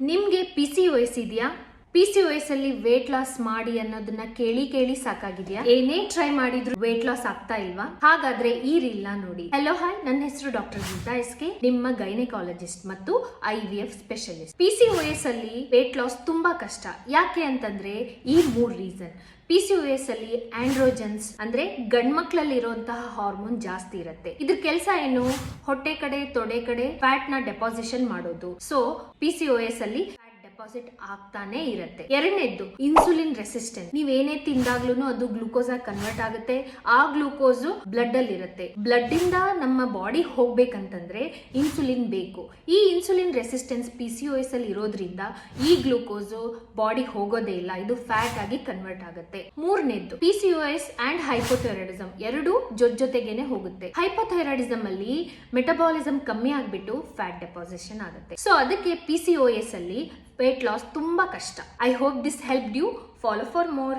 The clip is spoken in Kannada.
ನಿಮ್ಗೆ PCOS ಇದೆಯಾ? PCOS ಅಲ್ಲಿ ವೇಟ್ ಲಾಸ್ ಮಾಡಿ ಅನ್ನೋದನ್ನ ಕೇಳಿ ಸಾಕಾಗಿದ್ಯಾ? ಏನೇ ಟ್ರೈ ಮಾಡಿದ್ರು ವೇಟ್ ಲಾಸ್ ಆಗ್ತಾ ಇಲ್ವಾ? ಹಾಗಾದ್ರೆ ಈ ರೀಲ್ ನೋಡಿ. ಹಲೋ ಹಾಯ್, ನನ್ನ ಹೆಸರು ಡಾಕ್ಟರ್ ಗೀತಾ ಎಸ್ಕೆ, ನಿಮ್ಮ ಗೈನಕಾಲಜಿಸ್ಟ್ ಮತ್ತು IVF ಸ್ಪೆಷಲಿಸ್ಟ್. PCOS ಅಲ್ಲಿ ವೇಟ್ ಲಾಸ್ ತುಂಬಾ ಕಷ್ಟ. ಯಾಕೆ ಅಂತಂದ್ರೆ ಈ 3 ರೀಸನ್. PCOS ಅಲ್ಲಿ ಆಂಡ್ರೋಜನ್ಸ್ ಅಂದ್ರೆ ಗಂಡ್ಮಕ್ಳಲ್ಲಿ ಇರುವಂತಹ ಹಾರ್ಮೋನ್ ಜಾಸ್ತಿ ಇರುತ್ತೆ. ಇದ್ರ ಕೆಲಸ ಏನು? ಹೊಟ್ಟೆ ಕಡೆ ತೊಡೆ ಕಡೆ ಫ್ಯಾಟ್ ನ ಡೆಪಾಸಿಷನ್ ಮಾಡೋದು. ಸೊ PCOS ಅಲ್ಲಿ ಡೆಪಾಸಿಟ್ ಆಗ್ತಾನೆ ಇರುತ್ತೆ. ಎರಡನೇದ್ದು ಇನ್ಸುಲಿನ್ ರೆಸಿಸ್ಟೆನ್ಸ್. ನೀವೇನೇ ತಿಂದಾಗ್ಲೂ ಅದು ಗ್ಲೂಕೋಸ್ ಆಗಿ ಕನ್ವರ್ಟ್ ಆಗುತ್ತೆ. ಆ ಗ್ಲೂಕೋಸ್ ಬ್ಲಡ್ ಅಲ್ಲಿ ಇರುತ್ತೆ. ಬ್ಲಡ್ ಇಂದ ನಮ್ಮ ಬಾಡಿ ಹೋಗ್ಬೇಕಂತಂದ್ರೆ ಇನ್ಸುಲಿನ್ ಬೇಕು. ಈ ಇನ್ಸುಲಿನ್ ರೆಸಿಸ್ಟೆನ್ಸ್ PCOS ಅಲ್ಲಿ ಇರೋದ್ರಿಂದ ಈ ಗ್ಲೂಕೋಸ್ ಬಾಡಿಗೆ ಹೋಗೋದೇ ಇಲ್ಲ, ಇದು ಫ್ಯಾಟ್ ಆಗಿ ಕನ್ವರ್ಟ್ ಆಗುತ್ತೆ. ಮೂರನೇದ್ದು PCOS ಅಂಡ್ ಹೈಪೋಥೈರಾಯ್ಡಿಸಮ್ ಎರಡು ಜೊತೆಗೇನೆ ಹೋಗುತ್ತೆ. ಹೈಪೋಥೈರಾಯ್ಡಿಸಮ್ ಅಲ್ಲಿ ಮೆಟಬಾಲಿಸಮ್ ಕಮ್ಮಿ ಆಗ್ಬಿಟ್ಟು ಫ್ಯಾಟ್ ಡೆಪಾಸಿಷನ್ ಆಗುತ್ತೆ. ಸೊ ಅದಕ್ಕೆ PCOS ಅಲ್ಲಿ ವೇಟ್ ಲಾಸ್ ತುಂಬಾ ಕಷ್ಟ. I hope this helped you. Follow for more.